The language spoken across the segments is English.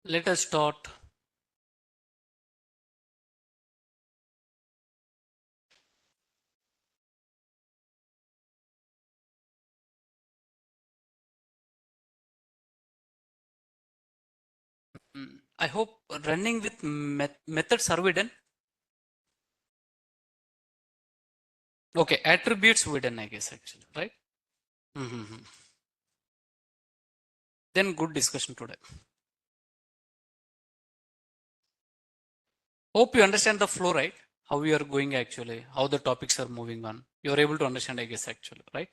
Let us start. I hope running with methods are we done? Okay, attributes we done, I guess, actually, right? Then good discussion today. Hope you understand the flow, right? How we are going actually, how the topics are moving on. You're able to understand, I guess, actually, right?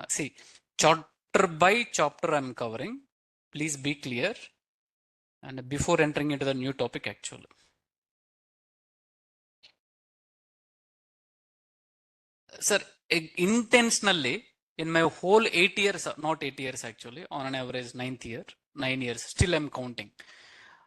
See, chapter by chapter I'm covering. Please be clear. And before entering into the new topic, actually. Sir, intentionally, in my whole 8 years, not 8 years actually, on an average 9 years, still I'm counting.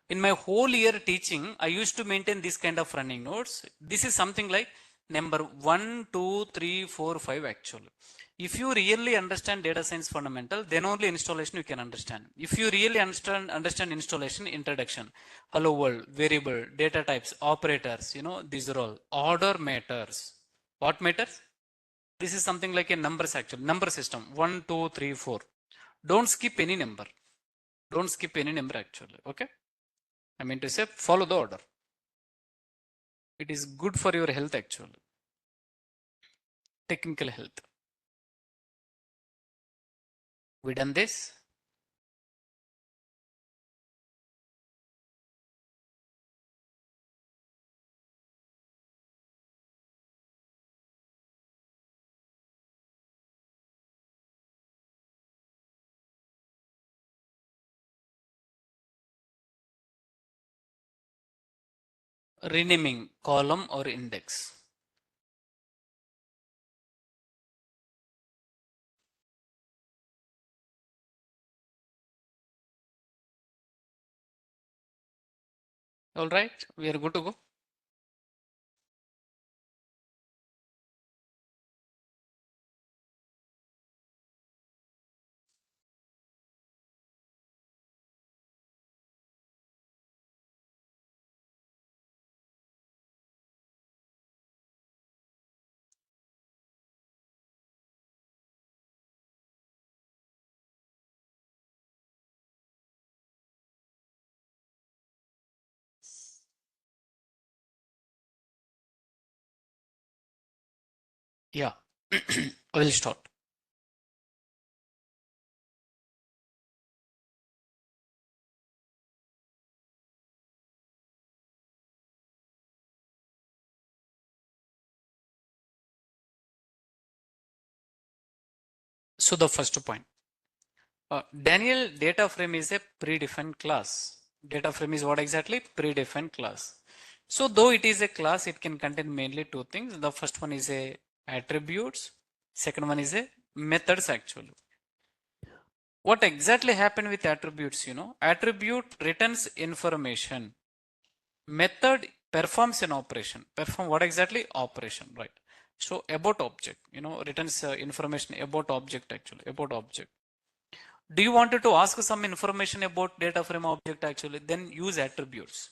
In my whole year teaching, I used to maintain this kind of running notes. This is something like number 1, 2, 3, 4, 5 actually. If you really understand data science fundamental, then only installation you can understand. If you really understand installation, introduction, hello world, variable, data types, operators, these are all. Order matters. What matters? This is something like a numbers actually, number system, 1, 2, 3, 4. Don't skip any number. Don't skip any number actually, okay? I mean to say, follow the order. It is good for your health actually, technical health. We done this. Renaming column or index. All right, we are good to go. Yeah, we'll start. So the first point, Daniel, data frame is a predefined class. Data frame is what exactly? Predefined class. So though it is a class, it can contain mainly two things. The first one is a attributes. Second one is a methods actually. What exactly happened with attributes? Attribute returns information. Method performs an operation. Perform what exactly? Operation, right? So about object, returns information about object actually, about object. Do you wanted to ask some information about data frame object actually? Then use attributes.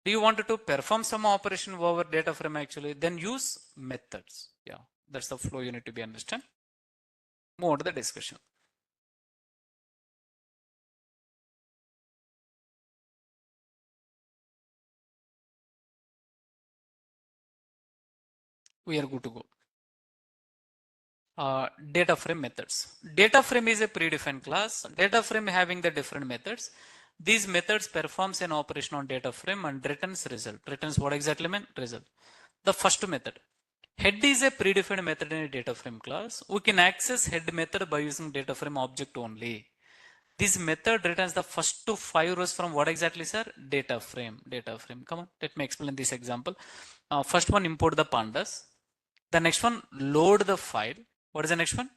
Do you wanted to perform some operation over data frame actually? Then use methods. Yeah, that's the flow you need to be understand. Move on to the discussion. We are good to go. Data frame methods. Data frame is a predefined class. Data frame having the different methods. These methods performs an operation on data frame and returns result. Returns what exactly mean? Result. The first method. Head is a predefined method in a data frame class. We can access head method by using data frame object only. This method returns the first 5 rows from what exactly, sir? Data frame. Data frame. Come on, let me explain this example. First one, import the pandas. The next one, load the file. What is the next one?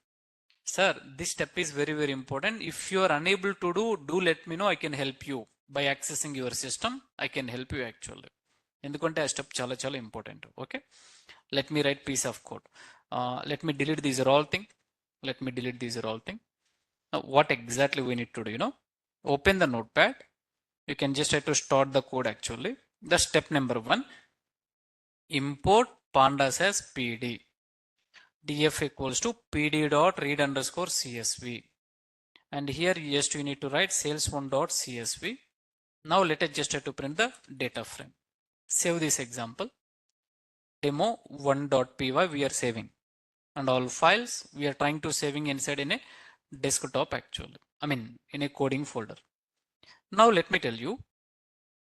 Sir, this step is very, very important. If you are unable to do let me know. I can help you by accessing your system. I can help you actually. ఎందుకంటే ఆ step చాలా చాలా important. Okay, let me write piece of code. Let me delete these all thing. Let me delete these all thing. Now what exactly we need to do? Open the notepad. You can just have to start the code actually. The step number 1, import pandas as PD. df equals to pd dot read underscore csv. And here just you need to write sales1 dot csv. Now let us just have to print the data frame. Save this example. Demo1.py we are saving. And all files we are trying to saving inside in a desktop actually. I mean in a coding folder. Now let me tell you,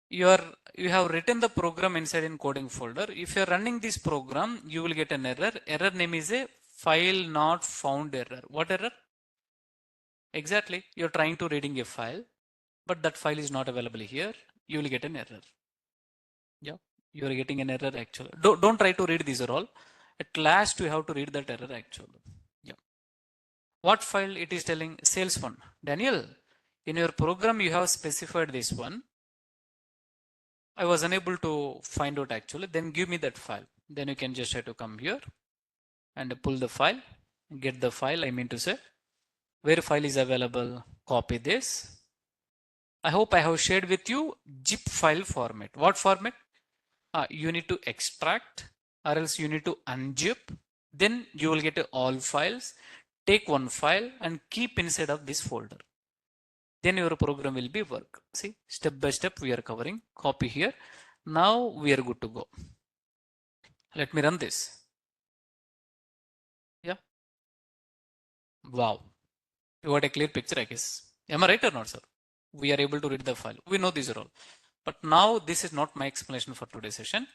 you have written the program inside in coding folder. If you are running this program, you will get an error. Error name is a file not found error. What error? Exactly. You're trying to reading a file, but that file is not available here. You will get an error. Yeah, you are getting an error actually. Don't try to read these are all. At last you have to read that error actually. Yeah. What file it is telling? Sales one. Daniel, in your program you have specified this one. I was unable to find out actually. Then give me that file. Then you can just have to come here and pull the file, get the file. I mean to say, where file is available, copy this. I hope I have shared with you zip file format. What format? You need to extract or else you need to unzip. Then you will get all files. Take one file and keep inside of this folder. Then your program will be work. See, step by step we are covering. Copy here. Now we are good to go. Let me run this. Yeah. Wow. You got a clear picture, I guess. Am I right or not, sir? We are able to read the file. We know these are all. But now this is not my explanation for today's session.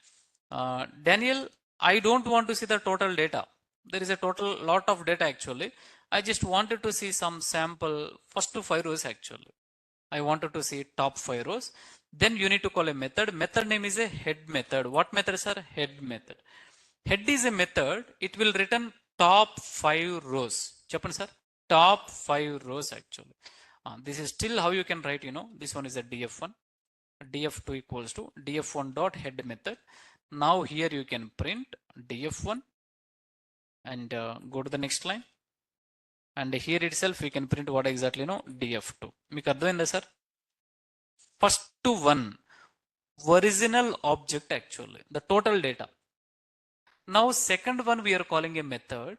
Daniel, I don't want to see the total data. There is a total lot of data actually. I just wanted to see some sample first to 5 rows actually. I wanted to see top 5 rows. Then you need to call a method. Method name is a head method. What methods are head method? Head is a method. It will return top 5 rows. Chappan sir? Top 5 rows actually. This is still how you can write, this one is a df1. df2 equals to df1 dot head method. Now here you can print df1 and go to the next line. And here itself we can print what exactly df2. మీకు అర్థమైందా sir? First to one original object actually, the total data. Now second one we are calling a method.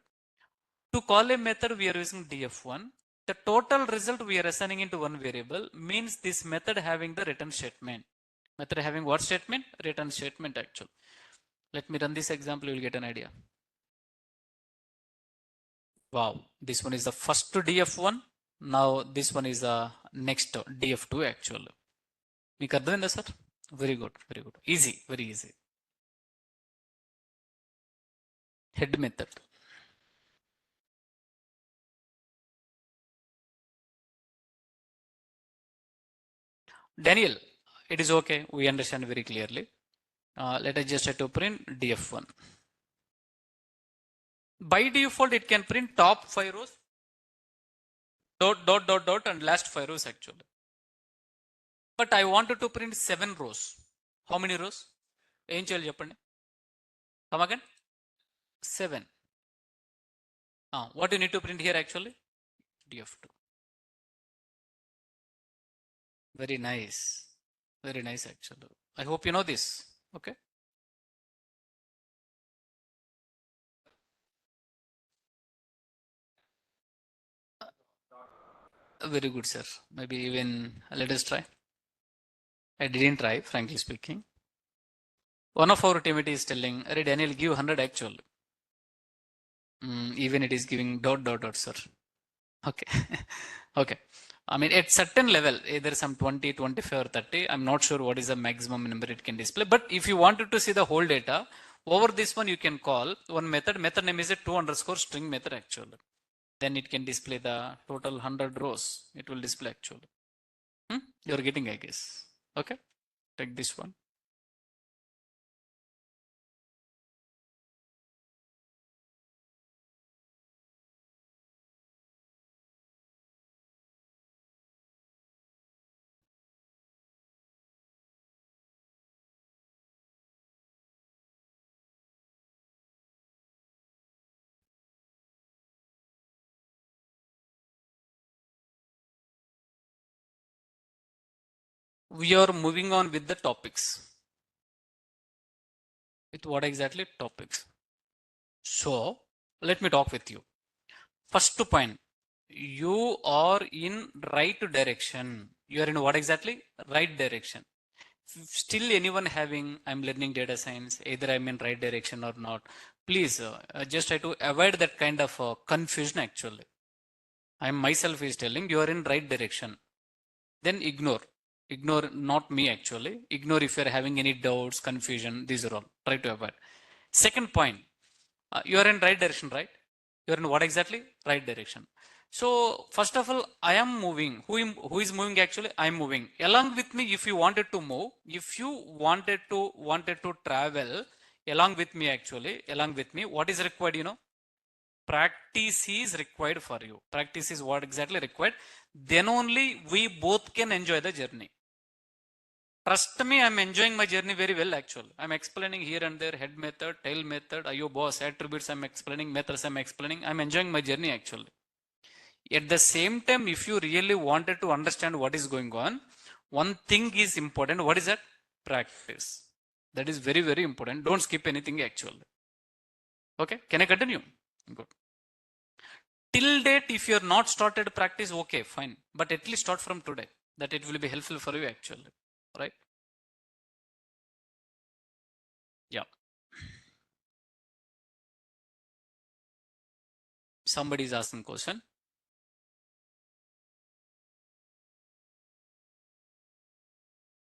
To call a method we are using df1. The total result we are assigning into one variable means this method having the return statement. Method having what statement? Return statement actually. Let me run this example, you will get an idea. Wow, this one is the first to df1. Now this one is the next df2 actually. మీకు అర్థమైందా sir? Very good, very good, easy, very easy. Head method. Daniel, it is okay, we understand very clearly. Let us just have to print df1. By default it can print top 5 rows, dot and last 5 rows actually. But I wanted to print 7 rows. How many rows? ఏం చేయాలి చెప్పండి? Come again? 7. What you need to print here actually? df2. Very nice. Very nice actually. I hope you know this. Okay. Very good, sir. Maybe even let us try. I didn't try, frankly speaking. One of our teammate is telling, "Arey Daniel, give 100 actually." Even it is giving dot, sir. Okay. Okay. I mean, at certain level, either some 20, 25 or 30, I'm not sure what is the maximum number it can display. But if you wanted to see the whole data, over this one you can call one method. Method name is a to_string method actually. Then it can display the total 100 rows. It will display actually. You're getting, I guess. Okay. Take this one. We are moving on with the topics. With what exactly? Topics. So let me talk with you. First point, you are in right direction. You are in what exactly? Right direction. Still anyone having, I'm learning data science, either I'm in right direction or not. Please just try to avoid that kind of confusion actually. I myself is telling you are in right direction. Then ignore. Ignore not me actually. Ignore if you are having any doubts, confusion. These are all. Try to avoid. Second point, you are in right direction, right? You are in what exactly? Right direction. So first of all, I am moving. Who is moving actually? I am moving. Along with me, if you wanted to move, if you wanted to travel along with me actually, along with me, what is required, you know? Practice is required for you. Practice is what exactly required. Then only we both can enjoy the journey. Trust me, I'm enjoying my journey very well actually. I'm explaining here and there, head method, tail method, IO boss, attributes I'm explaining, methods I'm explaining. I'm enjoying my journey actually. At the same time, if you really wanted to understand what is going on, one thing is important. What is that? Practice. That is very, very important. Don't skip anything actually. Okay, can I continue? Good. Till date, if you're not started practice, okay, fine. But at least start from today. That it will be helpful for you actually. Right? Yeah. Somebody is asking question.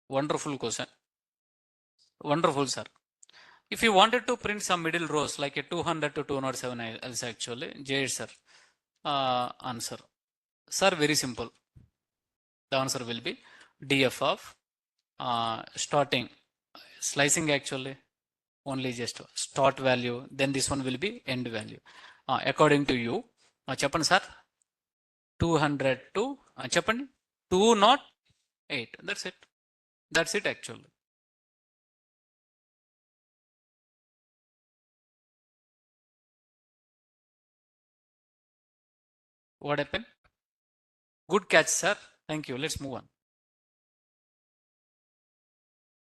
Wonderful question. Wonderful, sir. If you wanted to print some middle rows like a 200 to 207 else actually, Jay sir, answer. Sir, very simple. The answer will be df of starting slicing actually only just start value. Then this one will be end value. According to you, చెప్పండి sir, 200 to చెప్పండి 208. That's it. That's it actually. What happened? Good catch, sir. Thank you. Let's move on.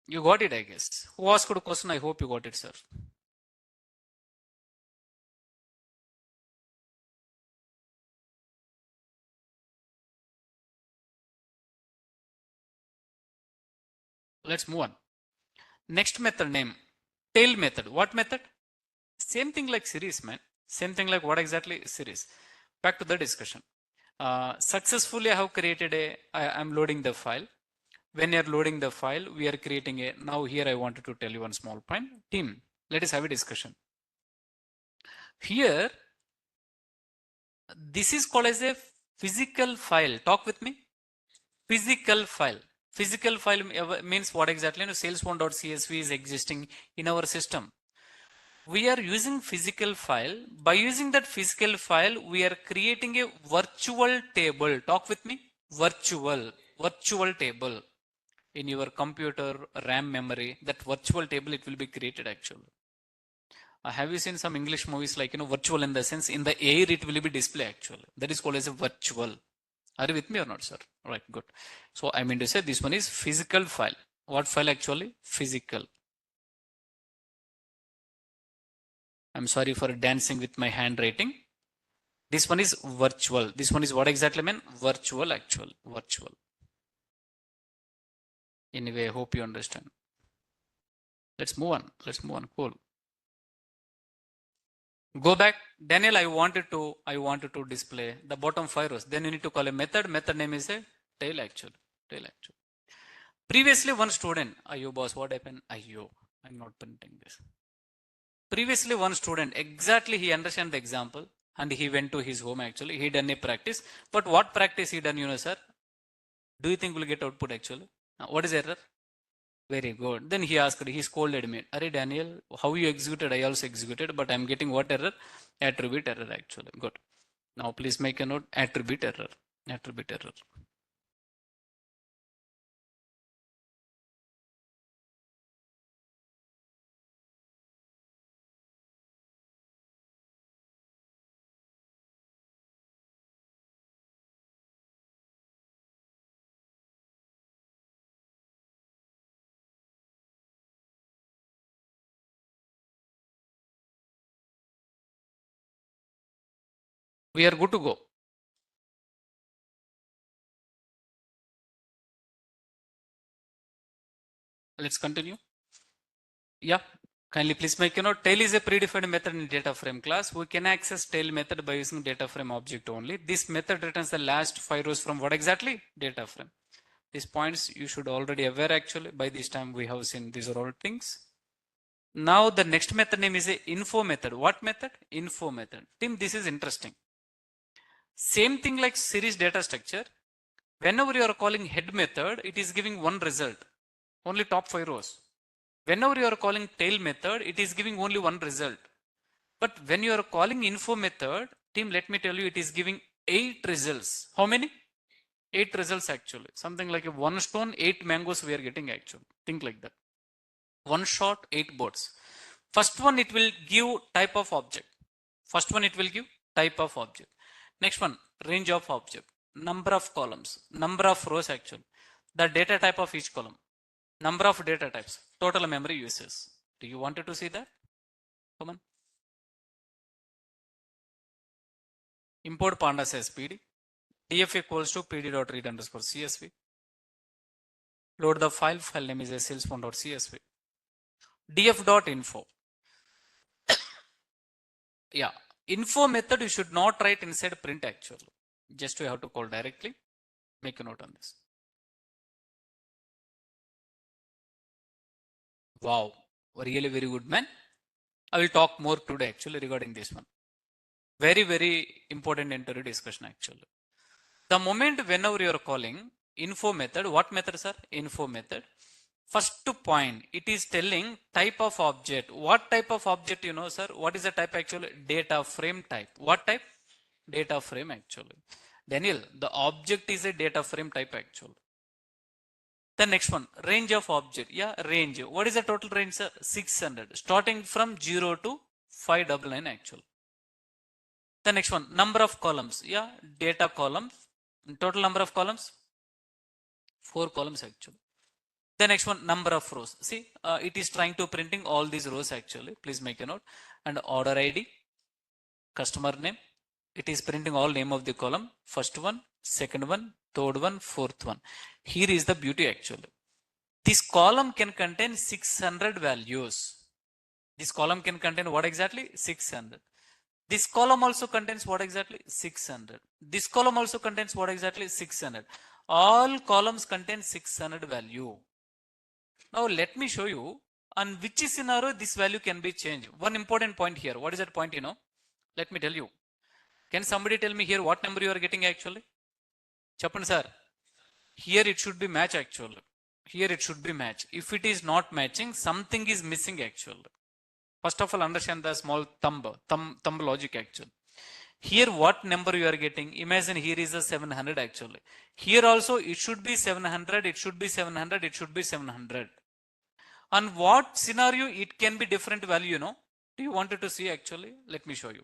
You got it, I guess. Who asked a question? I hope you got it, sir. Let's move on. Next method name, tail method. What method? Same thing like series, man. Same thing like what exactly series. Back to the discussion. Successfully I have created I'm loading the file. When you're loading the file, we are creating a, now here I wanted to tell you one small point. Team, let us have a discussion. Here, this is called as a physical file. Talk with me. Physical file. Physical file means what exactly? Sales1.csv is existing in our system. We are using physical file. By using that physical file, we are creating a virtual table. Talk with me. Virtual table in your computer RAM memory. That virtual table, it will be created actually. Have you seen some English movies like, virtual in the sense in the air it will be display actually. That is called as a virtual. Are you with me or not, sir? Right, good. So I mean to say this one is physical file. What file actually? Physical. I'm sorry for dancing with my handwriting. This one is virtual. This one is what exactly mean? Virtual actual. Virtual. Anyway, I hope you understand. Let's move on. Let's move on. Cool. Go back. Daniel, I wanted to display the bottom 5 rows. Then you need to call a method. Method name is a tail actual. Tail actual. Previously, one student, Ayo boss, what happened? Ayo, I'm not printing this. Previously, one student, exactly he understand the example and he went to his home actually. He done a practice. But what practice he done, sir? Do you think we'll get output actually? What is error? Very good. Then he asked, he scolded me. Arey Daniel, how you executed? I also executed, but I'm getting what error? Attribute error actually. Good. Now please make a note, attribute error. Attribute error. We are good to go. Let's continue. Yeah. Kindly please make a note. Tail is a predefined method in data frame class. We can access tail method by using data frame object only. This method returns the last 5 rows from what exactly? Data frame. These points you should already aware actually. By this time we have seen these are all things. Now the next method name is a info method. What method? Info method. Tim, this is interesting. Same thing like series data structure. Whenever you are calling head method, it is giving one result. Only top 5 rows. Whenever you are calling tail method, it is giving only one result. But when you are calling info method, team, let me tell you, it is giving 8 results. How many? 8 results actually. Something like a 1 stone, 8 mangoes we are getting actually. Think like that. 1 shot, 8 birds. First one, it will give type of object. First one, it will give type of object. Next one, range of object. Number of columns. Number of rows actually. The data type of each column. Number of data types. Total memory uses. Do you want to see that? Come on. Import pandas as PD. df equals to pd.read underscore csv. Load the file. File name is salesforce.csv. df.info. Yeah. Info method you should not write inside print actually. Just you have to call directly. Make a note on this. Wow. Really very good man. I will talk more today actually regarding this one. Very, very important interview discussion actually. The moment whenever you are calling info method, what method sir? Info method. First point, it is telling type of object. What type of object you know sir? What is the type actually? Data frame type. What type? Data frame actually. Daniel, the object is a data frame type actually. The next one, range of object. Yeah, range. What is the total range sir? 600. Starting from 0 to 599 actually. The next one, number of columns. Yeah, data columns. Total number of columns, 4 columns actually. The next one, number of rows. See, it is trying to printing all these rows actually. Please make a note. And order ID, customer name. It is printing all name of the column. First one, second one, third one, fourth one. Here is the beauty actually. This column can contain 600 values. This column can contain what exactly? 600. This column also contains what exactly? 600. This column also contains what exactly? 600. All columns contain 600 value. Now let me show you on which scenario this value can be changed. One important point here. What is that point you know? Let me tell you. Can somebody tell me here what number you are getting actually? Chappan sir. Here it should be match actually. Here it should be match. If it is not matching, something is missing actually. First of all, understand the small thumb logic actually. Here what number you are getting? Imagine here is a 700 actually. Here also it should be 700, it should be 700, it should be 700. On what scenario it can be different value, you know? Do you want to see actually? Let me show you.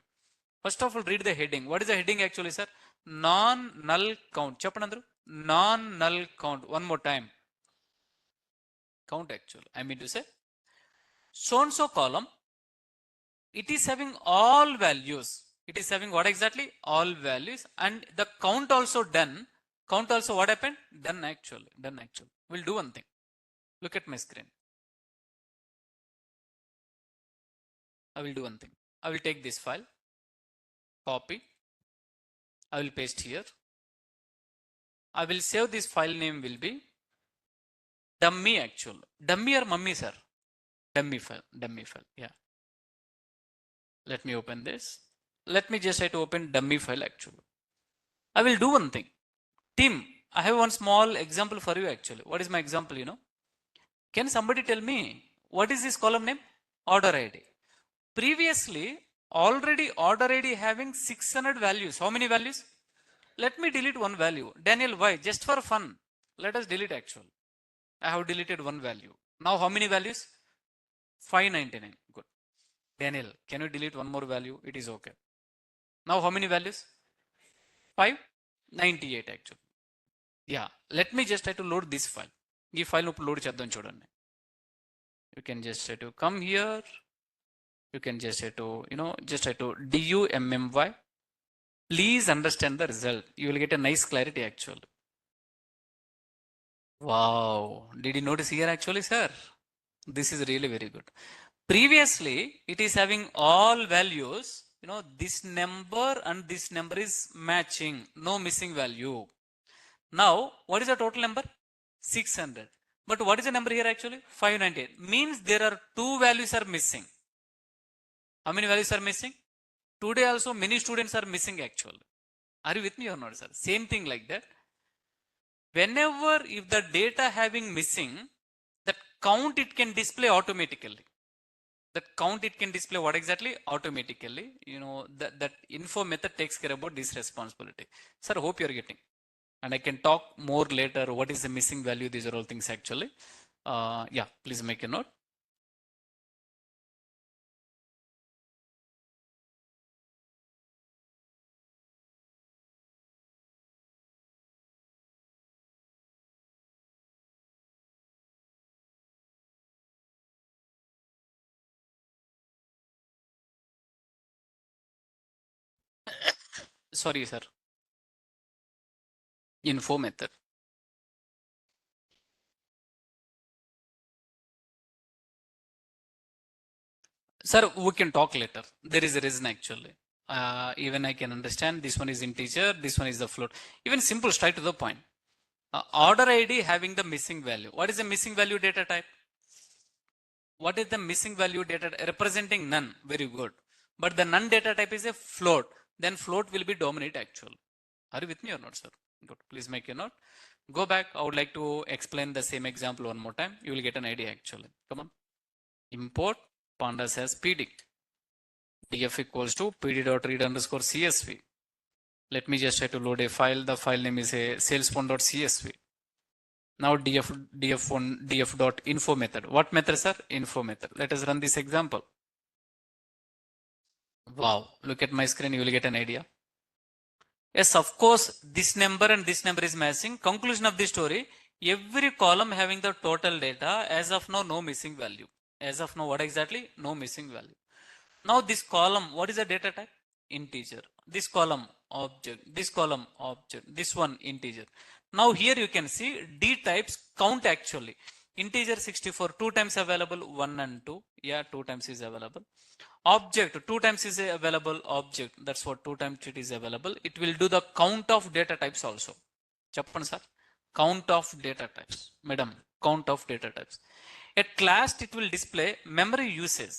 First of all, read the heading. What is the heading actually, sir? Non-null count. Chappanandru? Non-null count. One more time. Count actually. I mean to say. So-and-so column, it is having all values. It is having what exactly? All values. And the count also done. Count also what happened? Done actually. Done actually. We'll do one thing. Look at my screen. I will do one thing. I will take this file. Copy. I will paste here. I will save this file name will be dummy actual. Dummy or mummy sir? Dummy file. Dummy file. Yeah. Let me open this. Let me just try to open dummy file actually. I will do one thing. Team, I have one small example for you actually. What is my example, you know? Can somebody tell me what is this column name? Order ID. Previously, already order ID having 600 values. How many values? Let me delete one value. Daniel, why? Just for fun. Let us delete actual. I have deleted one value. Now how many values? 599. Good. Daniel, can you delete one more value? It is okay. Now how many values? 598 actually. Yeah. Let me just try to load this file. This file load cheddam chudandi. You can just try to come here. You can just try to, just try to dummy Please understand the result. You will get a nice clarity actually. Wow. Did you notice here actually, sir? This is really very good. Previously, it is having all values. This number and this number is matching. No missing value. Now, what is the total number? 600. But what is the number here actually? 598. Means there are two values are missing. How many values are missing? Today also many students are missing actually. Are you with me or not, sir? Same thing like that. Whenever if the data having missing, that count it can display automatically. That count it can display what exactly? Automatically. That info method takes care about this responsibility. Sir, hope you're getting. And I can talk more later. What is the missing value? These are all things actually. Yeah, please make a note. Sorry, sir. Info method. Sir, we can talk later. There is a reason actually. Even I can understand this one is integer, this one is the float. Even simple, straight to the point. Order ID having the missing value. What is the missing value data type? What is the missing value data representing none? Very good. But the none data type is a float. Then float will be dominant actually. Are you with me or not, sir? Good. Please make a note. Go back. I would like to explain the same example one more time. You will get an idea actually. Come on. Import pandas as PD. df equals to pd.read underscore csv. Let me just try to load a file. The file name is a salesforce.csv. Now df.info method. What method, sir? Info method. Let us run this example. Wow. Look at my screen. You will get an idea. Yes, of course, this number and this number is matching. Conclusion of the story. Every column having the total data. As of now, no missing value. As of now, what exactly? No missing value. Now this column, what is the data type? Integer. This column, object. This column, object. This one, integer. Now here you can see D types count actually. Integer 64, 2 times available, 1 and 2. Yeah, 2 times is available. Object, 2 times is available, object. That's what 2 times it is available. It will do the count of data types also. Chappan sir. Count of data types. Madam, count of data types. At last, it will display memory usage.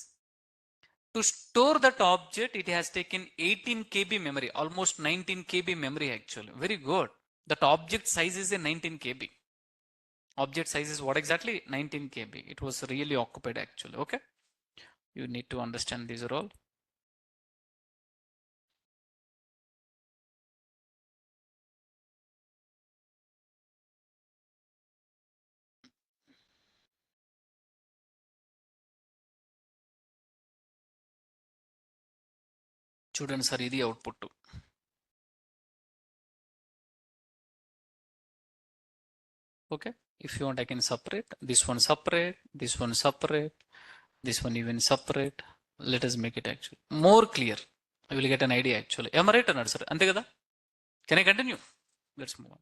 To store that object, it has taken 18 KB memory, almost 19 KB memory actually. Very good. That object size is a 19 KB. Object size is what exactly? 19 KB. It was really occupied actually. Okay. You need to understand these are all. Students are the output too. Okay. If you want, I can separate. This one separate. This one separate. This one even separate. Let us make it actually more clear. I will get an idea actually. Am I right or not, sir? Ante kada? Can I continue? Let's move on.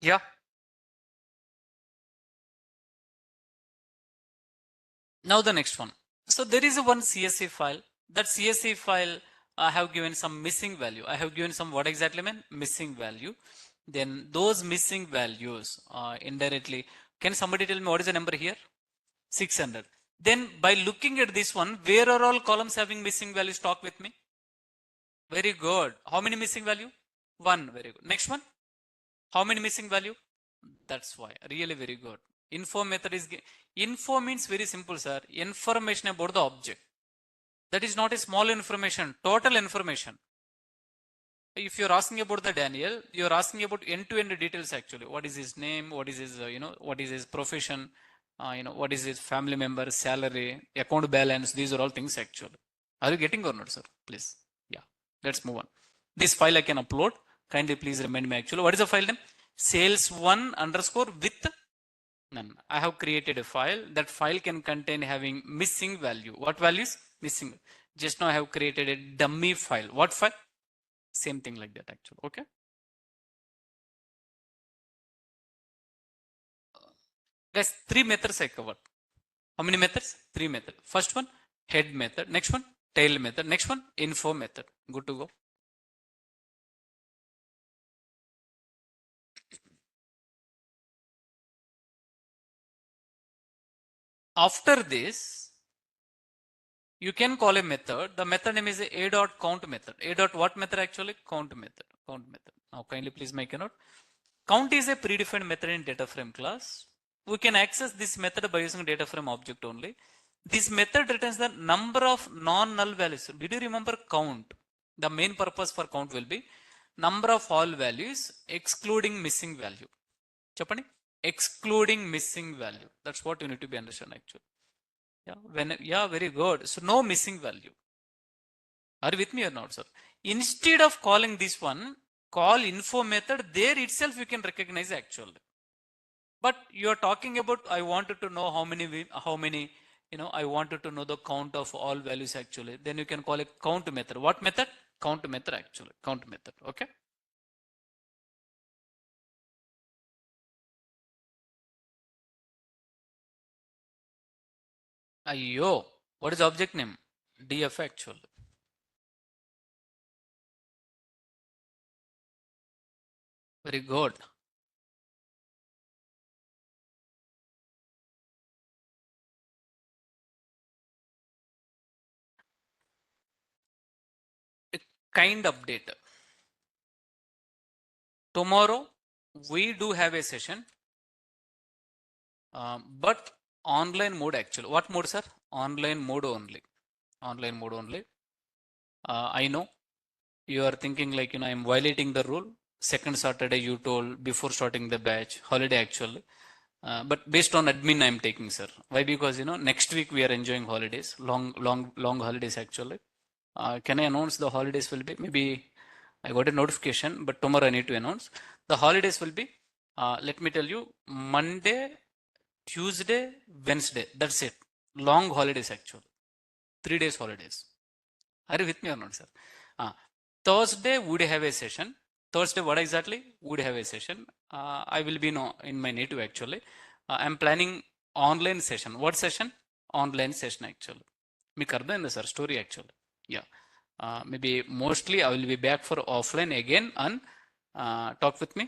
Yeah. Now the next one. So there is a one CSV file. That CSV file I have given some missing value. I have given some what exactly mean? Missing value. Then those missing values indirectly. Can somebody tell me what is the number here? 600. Then by looking at this one, where are all columns having missing values? Talk with me. Very good. How many missing value? One. Very good. Next one. How many missing value? That's why. Really very good. Info method is info means very simple, sir. Information about the object. That is not a small information, total information. If you're asking about the Daniel, you're asking about end-to-end details actually. What is his name? What is his, what is his profession? What is his family member, salary, account balance? These are all things actually. Are you getting or not, sir? Please. Yeah. Let's move on. This file I can upload. Kindly please remind me actually. What is the file name? Sales1 underscore with none. I have created a file. That file can contain having missing value. What values? Missing. Just now I have created a dummy file. What file? Same thing like that actually. Okay. Guys, 3 methods I covered. How many methods? 3 methods. First one, head method. Next one, tail method. Next one, info method. Good to go. After this, you can call a method. The method name is a dot count method. A dot what method actually? Count method. Count method. Now kindly please make a note. Count is a predefined method in DataFrame class. We can access this method by using DataFrame object only. This method returns the number of non-null values. Did you remember count? The main purpose for count will be number of all values excluding missing value. Chapani? Excluding missing value. That's what you need to be understand actually. Yeah, very good. So no missing value. Are you with me or not, sir? Instead of calling this one, call info method. There itself you can recognize actually. But you are talking about I wanted to know how many I wanted to know the count of all values actually. Then you can call a count method. What method? Count method actually. Count method. Okay. Ayyo. What is the object name? DF actually. Very good. A kind update. Tomorrow we do have a session, but online mode actually. What mode, sir? Online mode only. Online mode only. I know you are thinking like, I'm violating the rule. Second Saturday you told before starting the batch, holiday actually. But based on admin, I'm taking, sir. Why? Because, next week we are enjoying holidays, long holidays actually. Can I announce the holidays will be? Maybe I got a notification, but tomorrow I need to announce. The holidays will be, let me tell you, Monday, Tuesday, Wednesday. That's it. Long holidays actually. 3 days holidays. Are you with me or not, sir? Thursday would have a session. Thursday, what exactly? Would have a session. I will be in my native actually. I'm planning online session. What session? Online session actually. మీకు అర్థమైందా sir story actually? Yeah. Maybe mostly I will be back for offline again and talk with me.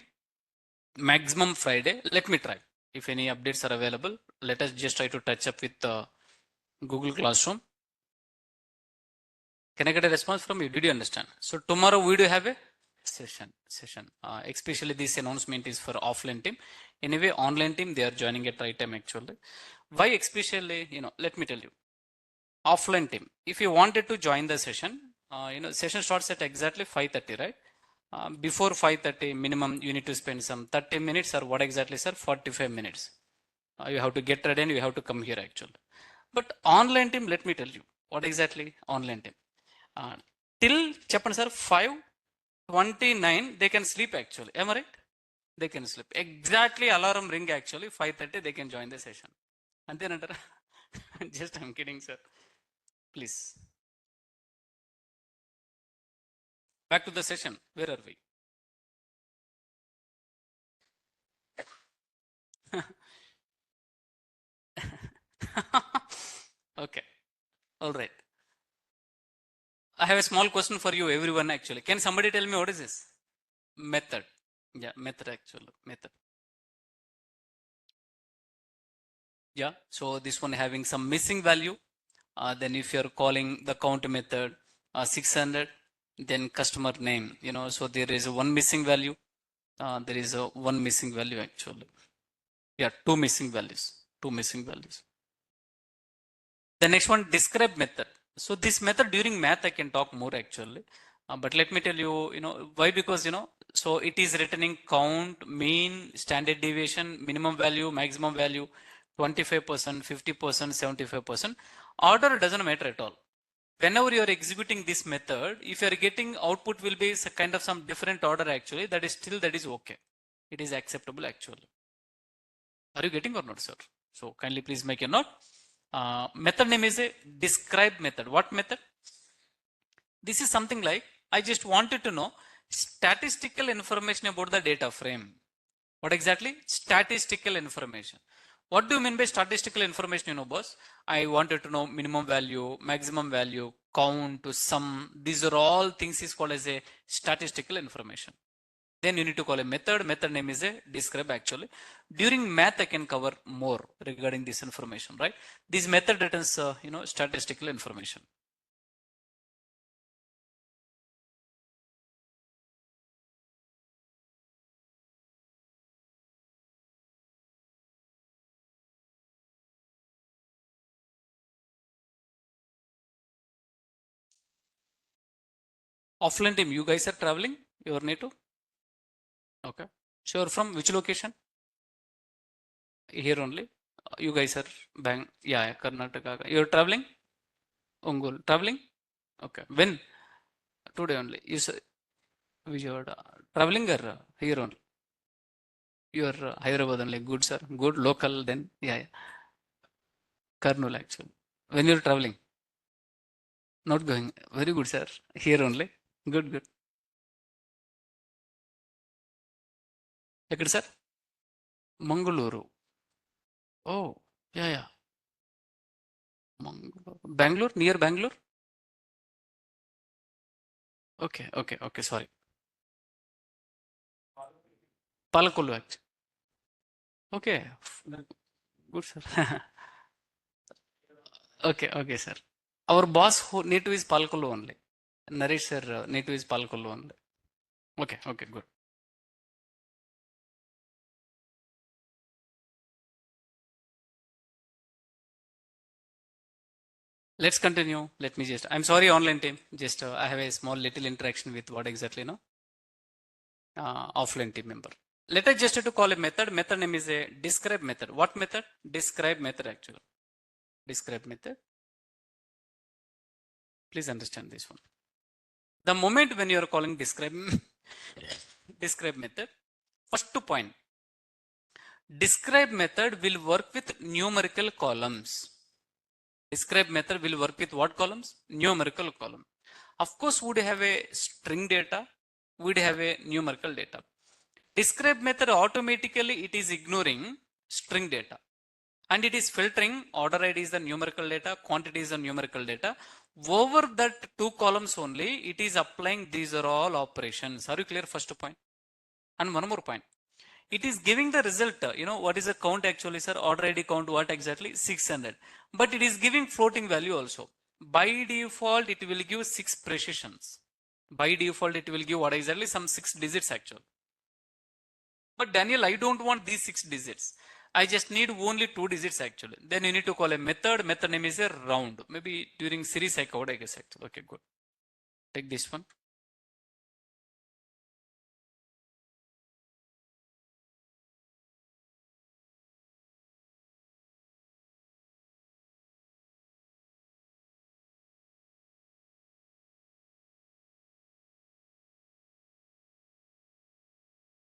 Maximum Friday. Let me try. If any updates are available, let us just try to touch up with Google Classroom. Can I get a response from you? Did you understand? So tomorrow we do have a session. Especially this announcement is for offline team. Anyway, online team, they are joining at right time actually. Why especially, let me tell you. Offline team, if you wanted to join the session, session starts at exactly 5:30, right? Before 5:30 minimum, you need to spend some 30 minutes or what exactly, sir? 45 minutes. You have to get ready and you have to come here actually. But online team, let me tell you, what exactly online team? Till చెప్పండి sir 5:29 they can sleep actually. Am I right? They can sleep. Exactly alarm ring actually 5:30 they can join the session. అంతేనంటారా? Just I'm kidding, sir. Please. Back to the session. Where are we? Okay. All right. I have a small question for you, everyone actually. Can somebody tell me what is this? Method. Yeah, method actually. Method. Yeah. So this one having some missing value. Then if you're calling the count method 600, then customer name, so there is one missing value. There is a one missing value actually. Yeah, two missing values. Two missing values. The next one, describe method. So this method during math, I can talk more actually. But let me tell you, why? Because, so it is returning count, mean, standard deviation, minimum value, maximum value, 25%, 50%, 75%. Order doesn't matter at all. Whenever you are executing this method, if you are getting output will be kind of some different order actually, that is okay. It is acceptable actually. Are you getting or not, sir? So kindly please make a note. Method name is a describe method. What method? This is something like, I just wanted to know statistical information about the data frame. What exactly? Statistical information. What do you mean by statistical information, you know, boss? I wanted to know minimum value, maximum value, count, sum. These are all things is called as a statistical information. Then you need to call a method. Method name is a describe actually. During math, I can cover more regarding this information, right? This method returns, statistical information. Offline team, you guys are traveling? You are native? Okay. Sure. From which location? Here only. You guys are Bang. Yeah, Karnataka. You're traveling? Ongol. Traveling? Okay. When? Today only. You said Vijayawada. Traveling or here only? You're Hyderabad only. Good, sir. Good. Local then. Yeah, yeah. Karnool actually. When you're traveling? Not going. Very good, sir. Here only. Good, good. ఎక్కడ sir Mangalore oh yeah yeah Mangalore Bangalore near Bangalore okay okay okay sorry Palakollu actual okay good sir okay okay sir our boss native is Palakollu only Naresh sir native is Palakollu only okay okay good let's continue. Let me just, I'm sorry online team, just I have a small little interaction with what exactly offline team member. Let us just to call a method. Method name is a describe method. What method? Describe method actually. Describe method. Please understand this one. The moment when you are calling describe describe method, first point, describe method will work with numerical columns. Describe method will work with what columns? Numerical column. Of course, would have a string data, would have a numerical data. Describe method automatically it is ignoring string data and it is filtering order ID is the numerical data, quantity is the numerical data. Over that two columns only, it is applying these are all operations. Are you clear? First point. And one more point. It is giving the result. What is the count actually, sir? Order ID count what exactly? 600. But it is giving floating value also. By default, it will give 6 precisions. By default, it will give what exactly? Some 6 digits actually. But Daniel, I don't want these 6 digits. I just need only 2 digits actually. Then you need to call a method. Method name is a round. Maybe during series I covered, I guess actually. Okay, good. Take this one.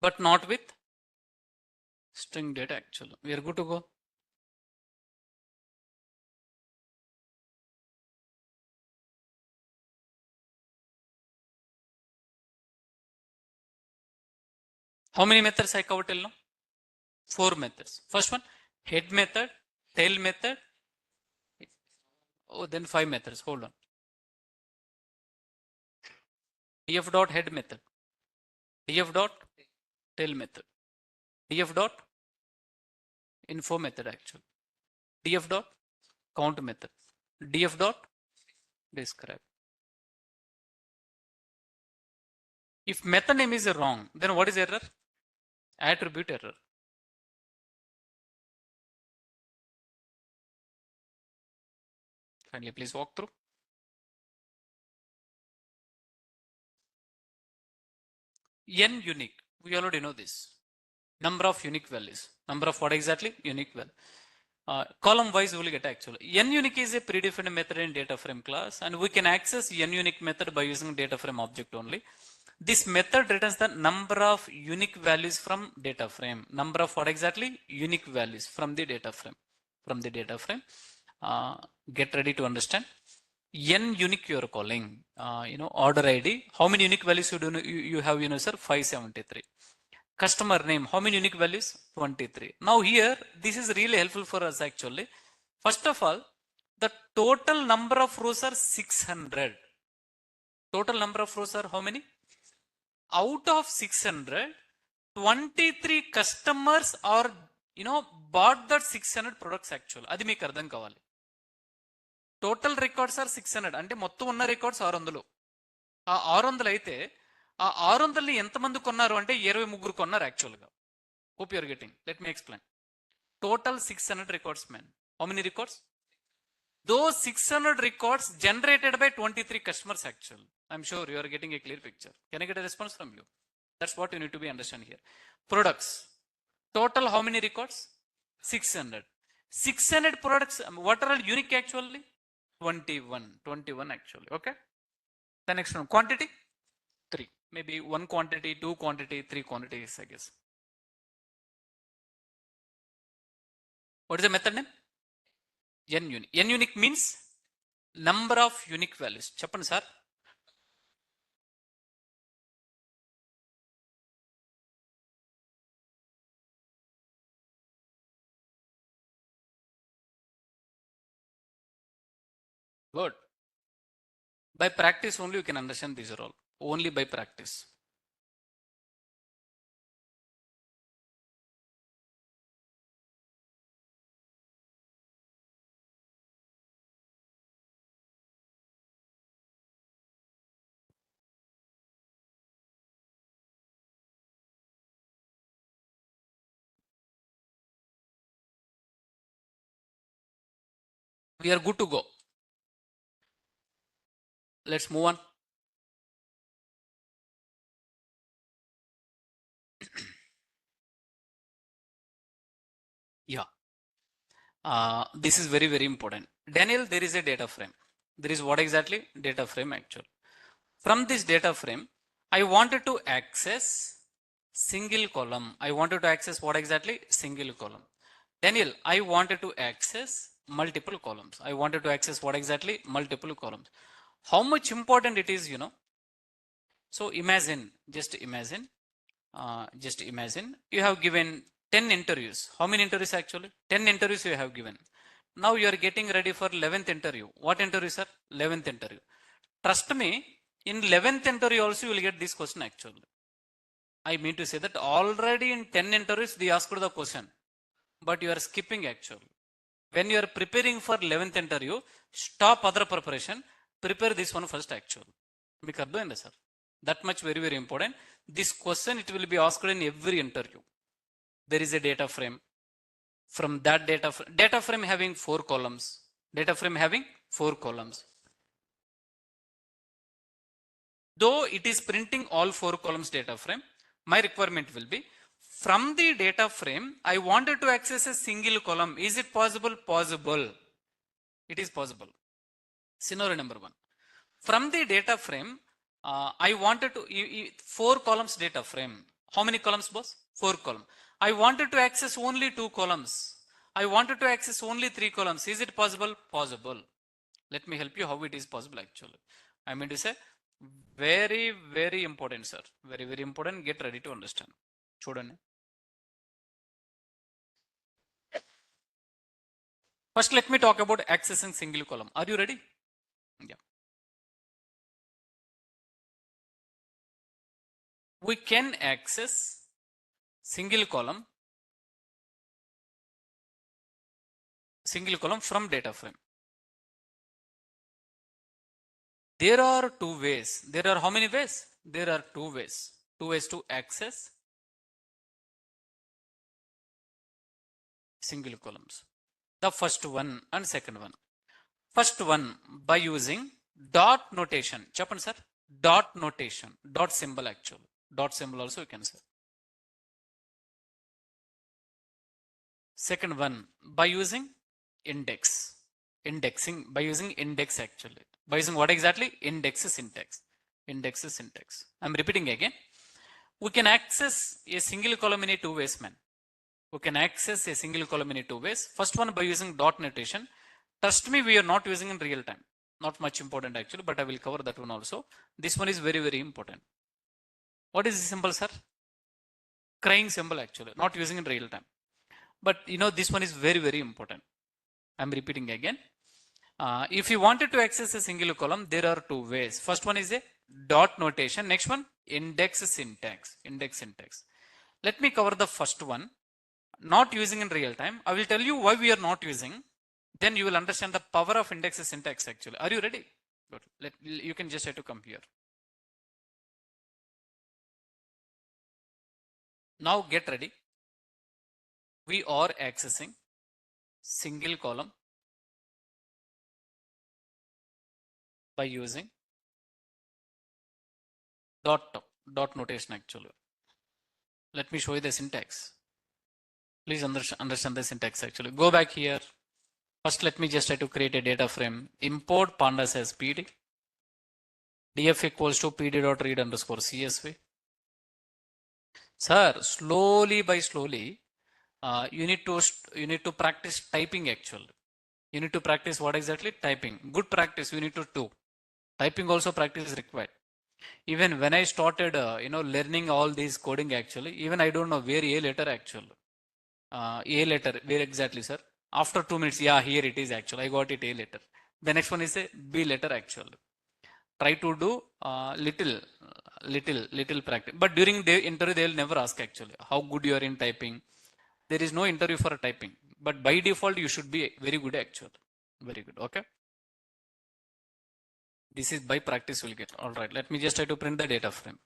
But not with string data actually. We are good to go. How many methods I covered till now? 4 methods. First one, head method, tail method. Oh, then 5 methods. Hold on. df dot head method, df dot tail method, df dot info method actually, df dot count method, df dot describe. If method name is wrong, then what is error? Attribute error. Finally, please walk through. N unique. We already know this. Number of unique values. Number of what exactly? Unique value. Column wise we will get actually. N unique is a predefined method in data frame class and we can access N unique method by using data frame object only. This method returns the number of unique values from data frame. Number of what exactly? Unique values from the data frame. From the data frame. Get ready to understand. n unique you are calling, order ID. How many unique values you have, sir? 573. Customer name, how many unique values? 23. Now here, this is really helpful for us actually. First of all, the total number of rows are 600. Total number of rows are how many? Out of 600, 23 customers are, bought that 600 products actually. అది మీకు అర్థం కావాలి. Total records are 600 అంటే మొత్తం ఉన్న records 600. ఆ 600 అయితే ఆ 600ని ఎంతమంది కొన్నారు అంటే 23 కొన్నారు యాక్చువల్గా. Hope you're getting. Let me explain. Total 600 records, man. How many records? Those 600 records generated by 23 customers actually. I'm sure you are getting a clear picture. Can I get a response from you? That's what you need to be understand here. Products. Total how many records? 600. 600 products. What are all unique actually? 21. 21 actually. Okay. The next one. Quantity? 3. Maybe 1 quantity, 2 quantity, 3 quantities, I guess. What is the method name? N unique. N unique means number of unique values. Chappan sir. Good. By practice only you can understand these are all. Only by practice. We are good to go. Let's move on. Yeah. This is very, very important. Daniel, there is a data frame. There is what exactly? Data frame actually. From this data frame, I wanted to access single column. I wanted to access what exactly? Single column. Daniel, I wanted to access multiple columns. I wanted to access what exactly? Multiple columns. How much important it is, So imagine, just imagine, you have given 10 interviews. How many interviews actually? 10 interviews you have given. Now you are getting ready for 11th interview. What interview, sir? 11th interview. Trust me, in 11th interview also you will get this question actually. I mean to say that already in 10 interviews they asked the question, but you are skipping actually. When you are preparing for 11th interview, stop other preparation, prepare this one first actually. Make arda sir. That much very, very important. This question, it will be asked in every interview. There is a data frame. From that data frame having 4 columns. Data frame having 4 columns. Though it is printing all 4 columns data frame, my requirement will be from the data frame, I wanted to access a single column. Is it possible? Possible. It is possible. Scenario number 1. From the data frame, I wanted to 4 columns data frame. How many columns, boss? 4 columns. I wanted to access only 2 columns. I wanted to access only 3 columns. Is it possible? Possible. Let me help you how it is possible actually. I mean to say, very, very important, sir. Very, very important. Get ready to understand. Chudani. First, let me talk about accessing single column. Are you ready? Yeah. We can access single column from data frame. There are 2 ways. There are how many ways? There are 2 ways. 2 ways to access single columns. The first one and second one. First one by using dot notation. Chappan sir. Dot notation. Dot symbol actually. Dot symbol also you can say. Second one by using index. Indexing by using index actually. By using what exactly? Index syntax. Index syntax. I'm repeating again. We can access a single column in a 2 ways, man. We can access a single column in a 2 ways. First one by using dot notation. Trust me, we are not using in real time. Not much important actually, but I will cover that one also. This one is very, very important. What is the symbol, sir? Crying symbol actually, not using in real time. But this one is very, very important. I'm repeating again. If you wanted to access a single column, there are two ways. First one is a dot notation. Next one, index syntax. Index syntax. Let me cover the first one. Not using in real time. I will tell you why we are not using. Then you will understand the power of index syntax actually. Are you ready? Good. You can just have to come here. Now get ready. We are accessing single column by using dot notation actually. Let me show you the syntax. Please understand the syntax actually. Go back here. First, let me just try to create a data frame. Import pandas as PD. df equals to pd.read_csv. Sir, slowly by slowly, you need to practice typing actually. You need to practice what exactly? Typing. Good practice you need to do. Typing also practice is required. Even when I started, learning all these coding actually, even I don't know where A letter actually. A letter, where exactly, sir? After 2 minutes, yeah, here it is actually. I got it A letter. The next one is a B letter actually. Try to do little practice. But during the interview, they will never ask actually how good you are in typing. There is no interview for typing. But by default, you should be very good actually. Very good. Okay. This is by practice we'll get. All right. Let me just try to print the data frame.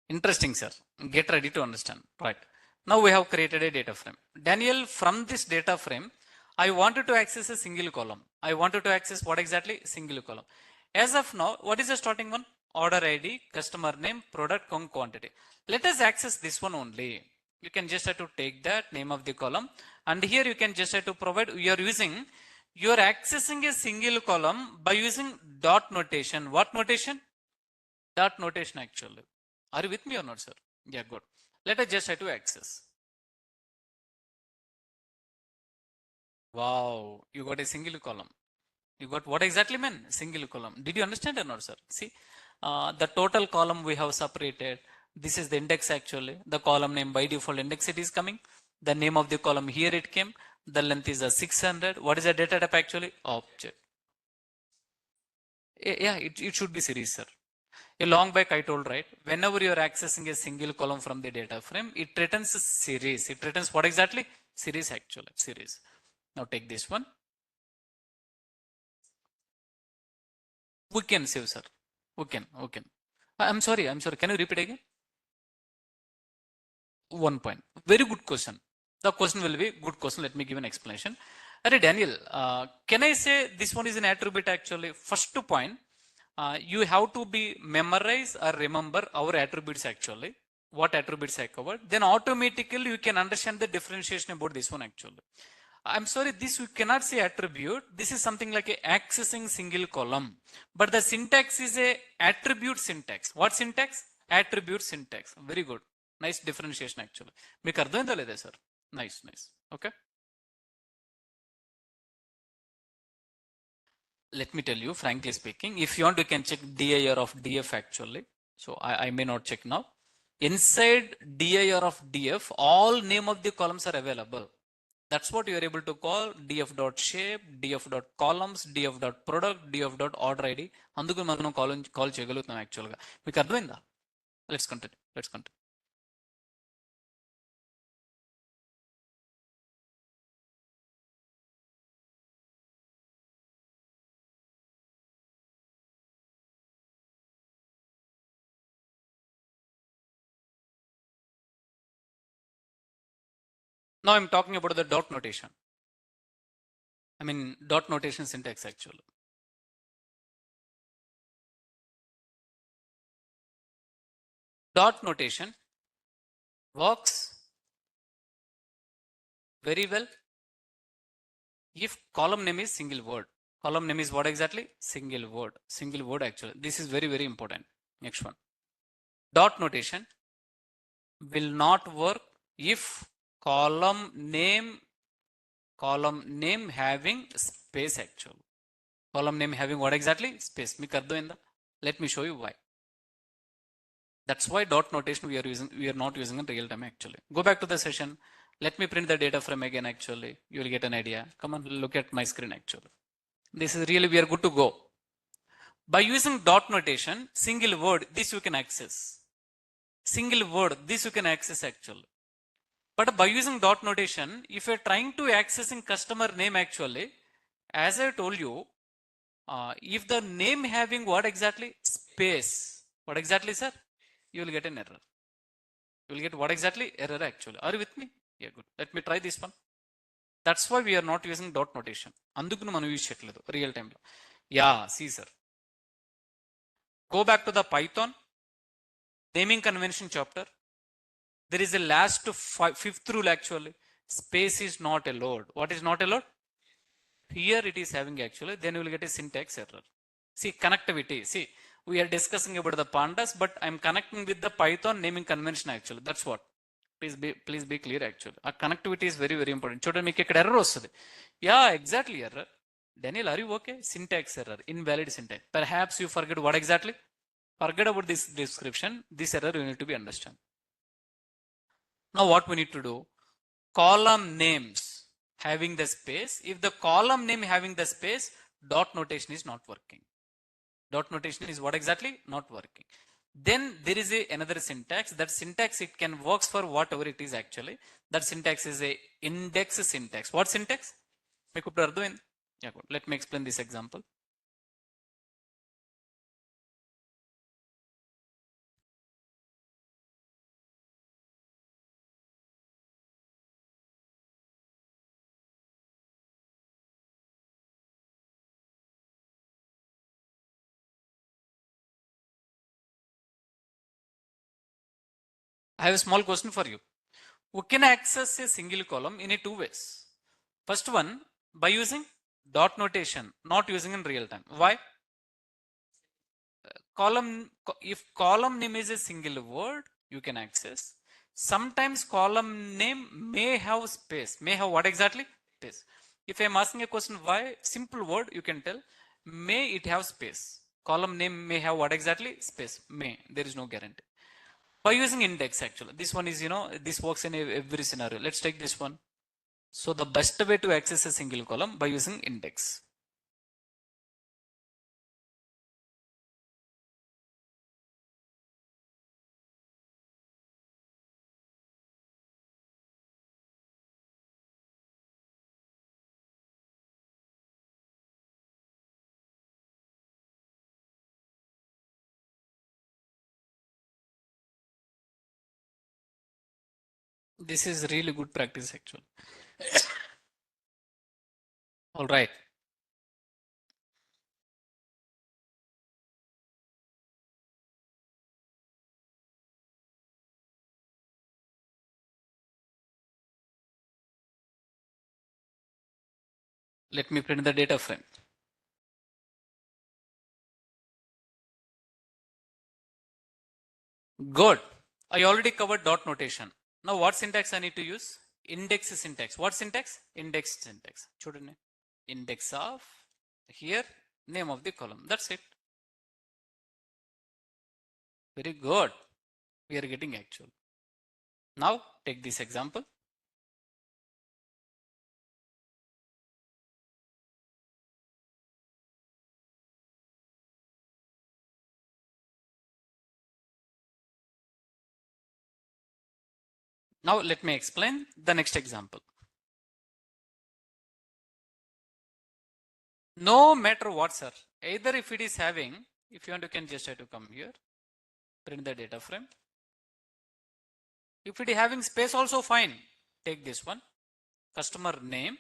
Interesting, sir. Get ready to understand. Right. Now we have created a data frame. Daniel, from this data frame, I wanted to access a single column. I wanted to access what exactly? Single column. As of now, what is the starting one? Order ID, customer name, product, count, quantity. Let us access this one only. You can just have to take that name of the column. And here you can just have to provide, you are accessing a single column by using dot notation. What notation? Dot notation actually. Are you with me or not, sir? Yeah, good. Let us just try to access. Wow, you got a single column. You got what exactly mean? Single column. Did you understand or not, sir? See, the total column we have separated. This is the index actually. The column name by default index it is coming. The name of the column here it came. The length is a 600. What is the data type actually? Object. Yeah, it should be series, sir. A long back I told, right? Whenever you are accessing a single column from the data frame, it returns a series. It returns what exactly? Series actually. Series. Now take this one. We can save, sir. We can. I'm sorry. Can you repeat again? 1 point. Very good question. The question will be good question. Let me give an explanation. Array Daniel, can I say this one is an attribute actually? First point, you have to be memorize or remember our attributes actually. What attributes I covered. Then automatically you can understand the differentiation about this one actually. I'm sorry, this we cannot say attribute. This is something like a accessing single column. But the syntax is a attribute syntax. What syntax? Attribute syntax. Very good. Nice differentiation actually. మీకు అర్థమైందా లేదా sir? Nice. Okay. Let me tell you, frankly speaking, if you want, you can check dir of df actually. So I may not check now. Inside dir of df, all name of the columns are available. That's what you are able to call df.shape, df.columns, df.product, df.order id. అందుకు మనం call చేయగలుగుతాం యాక్చువల్గా. మీకు అర్థమైందా? Let's continue. Now I'm talking about the dot notation. I mean dot notation syntax actually. Dot notation works very well if column name is single word. Column name is what exactly? Single word actually. This is very, very important. Next one. Dot notation will not work if column name Column name having space actual. Column name having what exactly? Space. మీకు అర్థమైందా? Let me show you why. That's why dot notation we are not using in real time actually. Go back to the session. Let me print the data frame again actually. You will get an idea. Come on, look at my screen actually. This is really, we are good to go. By using dot notation, single word, this you can access. Single word, this you can access actually. But by using dot notation, if you're trying to accessing customer name actually, as I told you, if the name having what exactly? Space. What exactly, sir? You will get an error. You will get what exactly? Error actually. Are you with me? Yeah, good. Let me try this one. That's why we are not using dot notation. అందుకు మనం use చేయట్లేదు real టైంలో. Yeah, see sir. Go back to the Python naming convention chapter. There is a last fifth rule actually. Space is not allowed. What is not allowed? Here it is having actually. Then you will get a syntax error. See, connectivity. See, we are discussing about the pandas, but I'm connecting with the Python naming convention actually. That's what. Please be clear actually. Our connectivity is very, very important. చూడండి మీకు ఇక్కడ error వస్తుంది. Yeah, exactly error. Daniel, are you okay? Syntax error, invalid syntax. Perhaps you forget what exactly? Forget about this description. This error you need to be understand. Now what we need to do? Column names having the space. If the column name having the space, dot notation is not working. Dot notation is what exactly? Not working. Then there is another syntax. That syntax, it can works for whatever it is actually. That syntax is a index syntax. What syntax? Yeah, good. Let me explain this example. I have a small question for you. We can access a single column in a two ways. First one, by using dot notation, not using in real time. Why? If column name is a single word, you can access. Sometimes column name may have space. May have what exactly? Space. If I am asking a question why, simple word you can tell, may it have space. Column name may have what exactly? Space. May. There is no guarantee. By using index actually. This one is, this works in every scenario. Let's take this one. So the best way to access a single column by using index. This is really good practice actually. All right. Let me print the data frame. Good. I already covered dot notation. Now what syntax I need to use? Index syntax. What syntax? Index syntax. Chudane. Index of here name of the column. That's it. Very good. We are getting actual. Now take this example. Now let me explain the next example. No matter what, sir. Either if it is having, if you want, you can just try to come here, print the data frame. If it is having space also fine. Take this one. Customer name.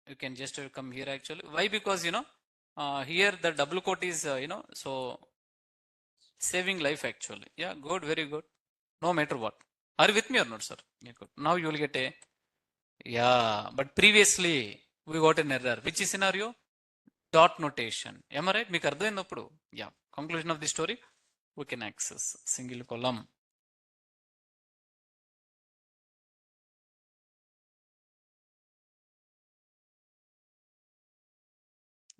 You can just come here actually. Why? Because here the double quote is so saving life actually. Yeah, good, very good. No matter what. Are you with me or not, sir? Yeah, good. Now you will get a but previously we got an error. Which is scenario? Dot notation. Am I right? Meeku ardhamainappudu. Yeah. Conclusion of the story. We can access single column.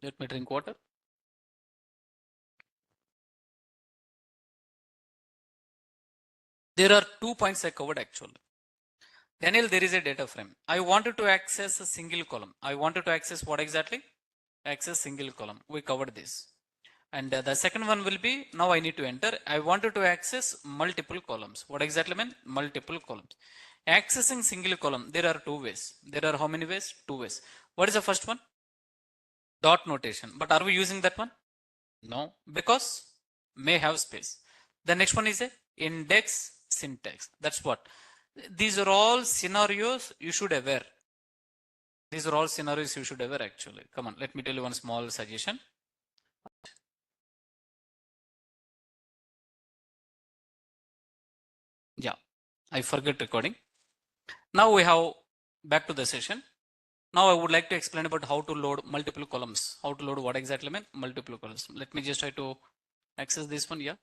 Let me drink water. There are 2 points I covered actually. Daniel, there is a data frame. I wanted to access a single column. I wanted to access what exactly? Access single column. We covered this. And the second one will be, now I need to enter. I wanted to access multiple columns. What exactly mean? Multiple columns. Accessing single column, there are 2 ways. There are how many ways? 2 ways. What is the first one? Dot notation. But are we using that one? No, because may have space. The next one is a index syntax. That's what. These are all scenarios you should aware. These are all scenarios you should aware actually. Come on, let me tell you one small suggestion. Yeah, I forget recording. Now we have back to the session. Now I would like to explain about how to load multiple columns. How to load what exactly mean? Multiple columns. Let me just try to access this one. Yeah.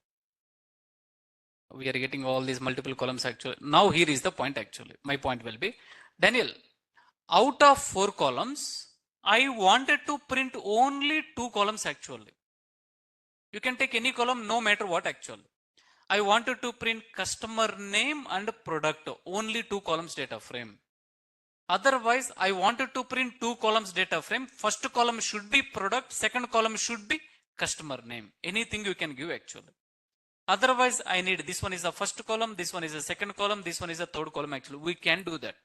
We are getting all these multiple columns actually. Now here is the point actually. My point will be, Daniel, out of 4 columns, I wanted to print only 2 columns actually. You can take any column no matter what actually. I wanted to print customer name and product, only 2 columns data frame. Otherwise, I wanted to print 2 columns data frame. First column should be product, second column should be customer name. Anything you can give actually. Otherwise, I need this one is the first column, this one is the second column, this one is the third column actually. We can do that.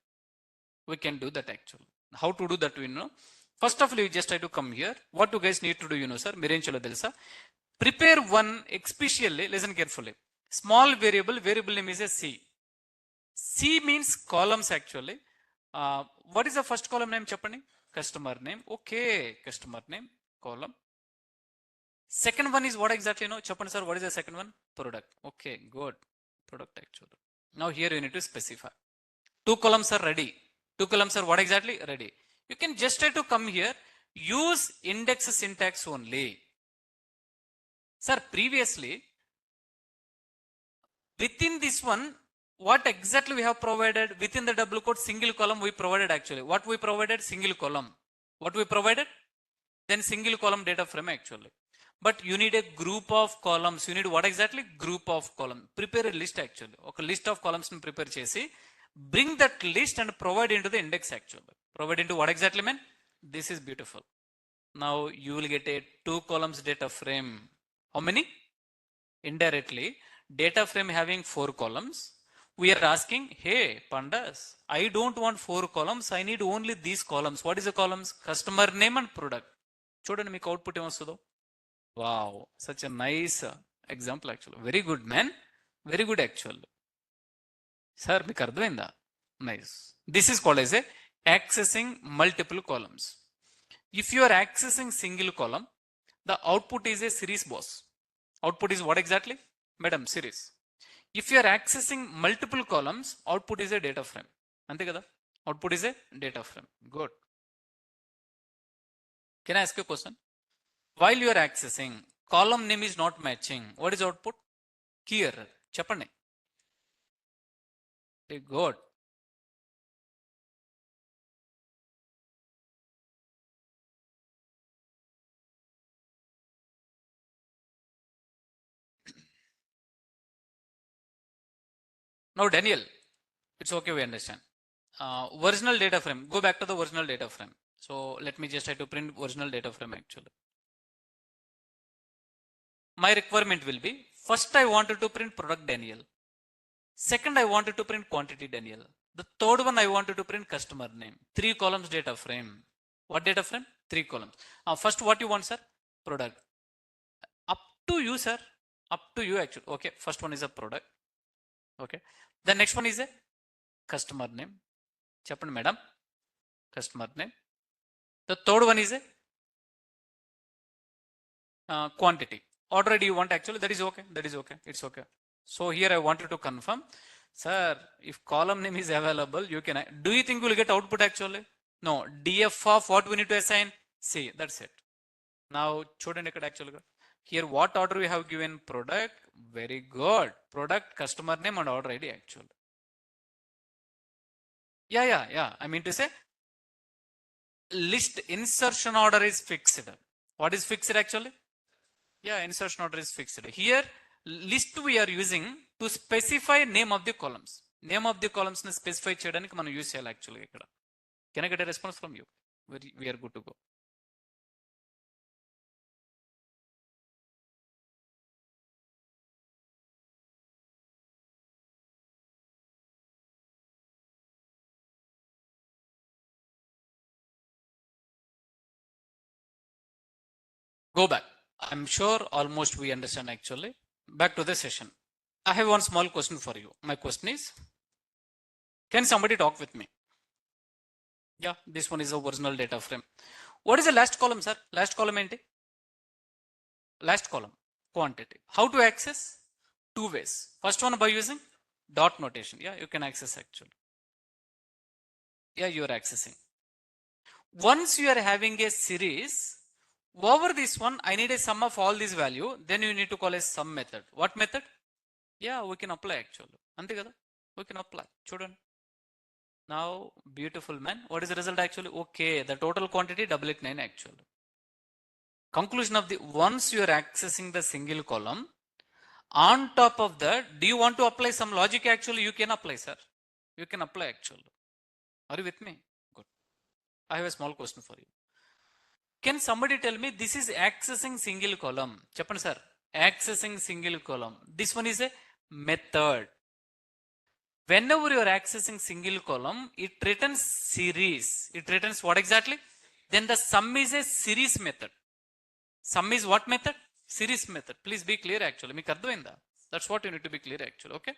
We can do that actually. How to do that, you know? First of all, you just try to come here. What you guys need to do, you know, sir? Prepare one especially, listen carefully. Small variable name is a C. C means columns actually. What is the first column name, Chapani? Customer name. Okay, customer name, column. Second one is what exactly, you know, Chapan sir, what is the second one? Product. Okay, good. Product actually. Now here you need to specify. 2 columns are ready. 2 columns are what exactly? Ready. You can just try to come here, use index syntax only. Sir, previously, within this one, what exactly we have provided? Within the double quote, single column we provided actually. What we provided? Single column. What we provided? Then single column data frame actually. But you need a group of columns. You need what exactly? Group of columns. Prepare a list actually. Okay, list of columns prepare chesi. Bring that list and provide into the index actually. Provide into what exactly mean? This is beautiful. Now you will get a 2 columns data frame. How many? Indirectly, data frame having 4 columns. We are asking, hey, pandas, I don't want 4 columns. I need only these columns. What is the columns? Customer name and product. Chudani meeku output em vastudo. Wow, such a nice example actually. Very good, man. Very good actually. Sir, meeku ardhamainda? Nice. This is called as a accessing multiple columns. If you are accessing single column, the output is a series, boss. Output is what exactly? Madam, series. If you are accessing multiple columns, output is a data frame. Ante kada? Output is a data frame. Good. Can I ask you a question? While you are accessing, column name is not matching. What is output? Key error. Chappandi. Very good. Now, Daniel, it's okay, we understand. Original data frame. Go back to the original data frame. So let me just try to print original data frame actually. My requirement will be, first I wanted to print product Daniel. Second, I wanted to print quantity Daniel. The third one, I wanted to print customer name. 3 columns data frame. What data frame? 3 columns. First, what you want, sir? Product. Up to you, sir. Up to you actually. Okay, first one is a product. Okay. The next one is a customer name. Chappan madam. Customer name. The third one is a quantity. Already you want actually, that is okay. That is okay. It's okay. So here I wanted to confirm. Sir, if column name is available, you can. Do you think we'll get output actually? No. DF of what we need to assign? C. That's it. Now, chudandi ikkada actually. Here, what order we have given? Product. Very good. Product, customer name, and order ID actually. Yeah. I mean to say, list insertion order is fixed. What is fixed actually? Yeah, insertion order is fixed. Here, list we are using to specify name of the columns. Name of the columns ni specify cheyadaniki మనం use చేయాలి actually ఇక్కడ. Can I get a response from you? We are good to go. Go back. I'm sure almost we understand actually. Back to the session. I have one small question for you. My question is, can somebody talk with me? Yeah, this one is the original data frame. What is the last column, sir? Last column enti? Last column, quantity. How to access? Two ways. First one by using dot notation. Yeah, you can access actually. Yeah, you are accessing. Once you are having a series, over this one, I need a sum of all these value. Then you need to call a sum method. What method? Yeah, we can apply actually. Ante kada? We can apply. Chudandi. Now, beautiful man. What is the result actually? Okay, the total quantity 889 actually. Conclusion of the, once you are accessing the single column, on top of that, do you want to apply some logic actually? You can apply, sir. You can apply actually. Are you with me? Good. I have a small question for you. Can somebody tell me this is accessing single column? Cheppan sir. Accessing single column. This one is a method. Whenever you are accessing single column, it returns series. It returns what exactly? Then the sum is a series method. Sum is what method? Series method. Please be clear actually. Meeku ardhamainda? That's what you need to be clear actually. Okay.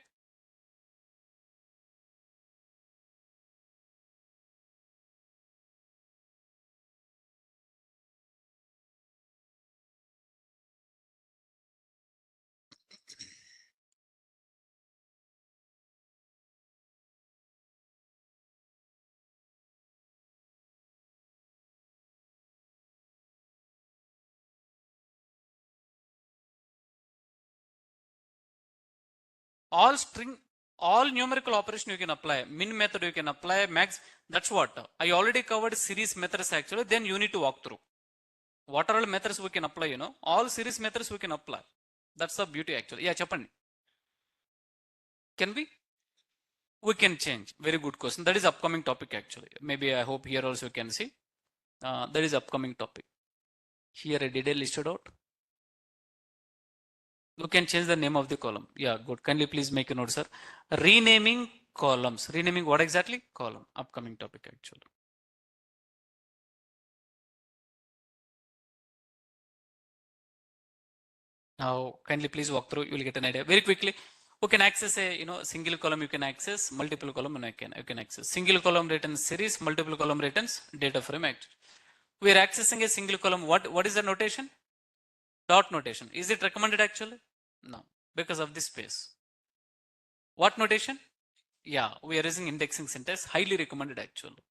All string, all numerical operation you can apply. Min method you can apply. Max. That's what. I already covered series methods actually. Then you need to walk through. What are all methods we can apply? You know, all series methods we can apply. That's the beauty actually. Yeah, Chappan. Can we? We can change. Very good question. That is upcoming topic actually. Maybe I hope here also you can see. That is upcoming topic. Here a detail listed out. You can change the name of the column. Yeah, good. Kindly please make a note, sir. Renaming columns. Renaming what exactly? Column. Upcoming topic actually. Now, kindly please walk through. You will get an idea very quickly. You can access a single column. You can access multiple column, and you can access single column returns series, multiple column returns data frame. Actually, we are accessing a single column. What is the notation? Dot notation. Is it recommended actually? No, because of this space. What notation? Yeah, we are using indexing syntax. Highly recommended actually.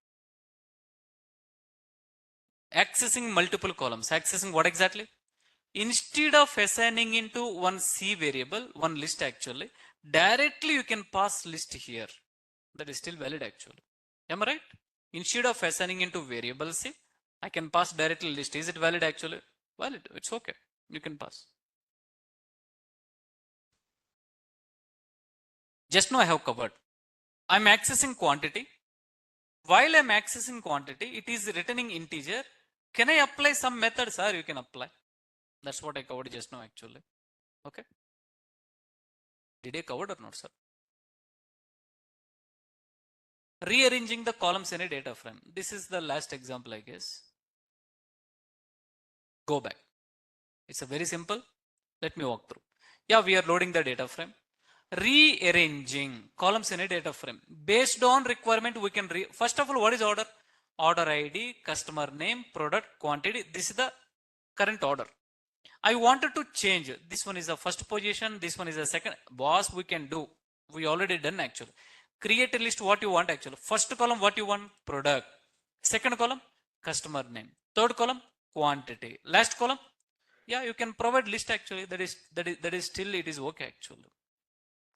Accessing multiple columns. Accessing what exactly? Instead of assigning into one C variable, one list actually, directly you can pass list here. That is still valid actually. Am I right? Instead of assigning into variable C, I can pass directly list. Is it valid actually? Valid. It's okay. You can pass. Just now I have covered. I'm accessing quantity. While I'm accessing quantity, it is returning integer. Can I apply some method, sir? You can apply. That's what I covered just now actually. Okay. Did I cover or not, sir? Rearranging the columns in a data frame. This is the last example, I guess. Go back. It's a very simple. Let me walk through. Yeah, we are loading the data frame. Rearranging columns in a data frame. Based on requirement, we can first of all, what is order? Order ID, customer name, product, quantity. This is the current order. I wanted to change. This one is the first position. This one is the second. Boss, we can do. We already done actually. Create a list what you want actually. First column what you want? Product. Second column customer name. Third column quantity. Last column, yeah, you can provide list actually. That is still it is okay actually.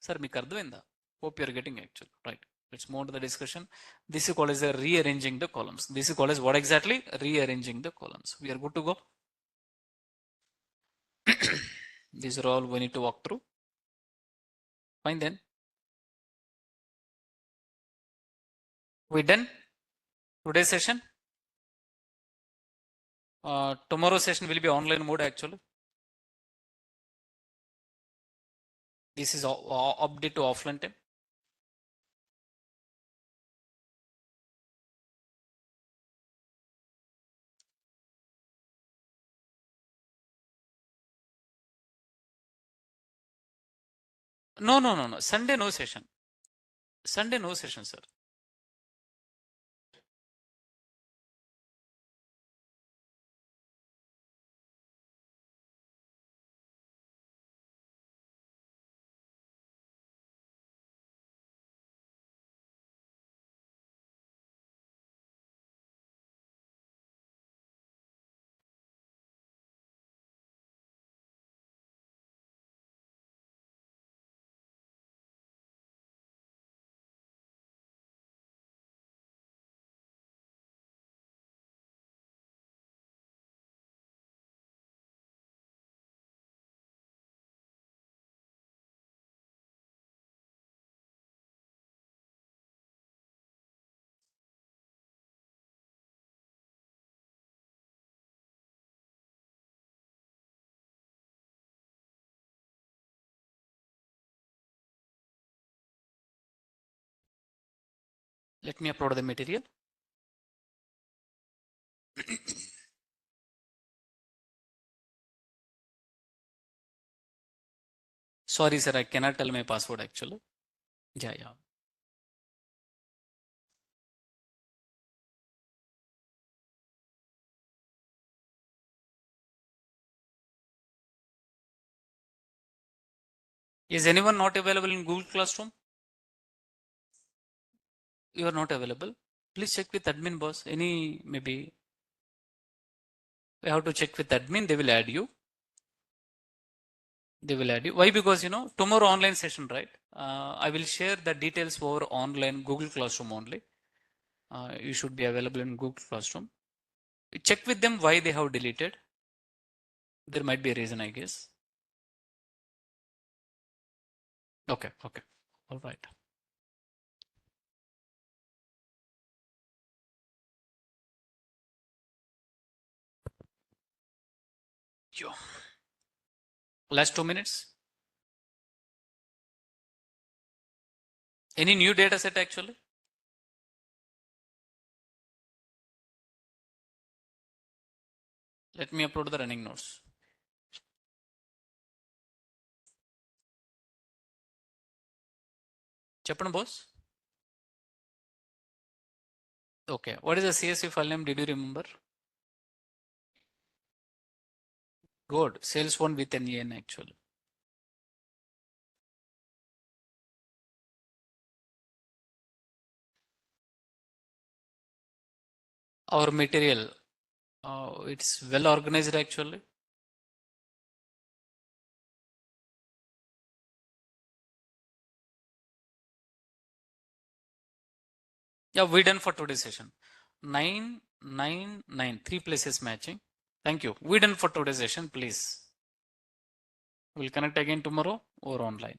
Sir, meeku ardhamainda? Hope you are getting actually right. Let's move on to the discussion. This is called as rearranging the columns. This is called as what exactly? Rearranging the columns. We are good to go. These are all we need to walk through. Fine then. We done today's session? Tomorrow session will be online mode actually. This is update to offline time. No. Sunday no session. Sunday no session, sir. Let me upload the material. Sorry, sir, I cannot tell my password actually. Yeah. Is anyone not available in Google Classroom? You are not available. Please check with admin, boss. Maybe we have to check with admin. They will add you. Why? Because tomorrow online session, right? I will share the details over online Google Classroom only. You should be available in Google Classroom. Check with them why they have deleted. There might be a reason, I guess. Okay. All right. Last 2 minutes. Any new data set actually? Let me upload the running notes. Chappan boss? Okay. What is the CSV file name? Did you remember? Good. Sales one with an EN actually. Our material, it's well organized actually. Yeah, we done for today's session. 9, 9, 9. 3 places matching. Thank you. We done for today's session, please. We'll connect again tomorrow or online.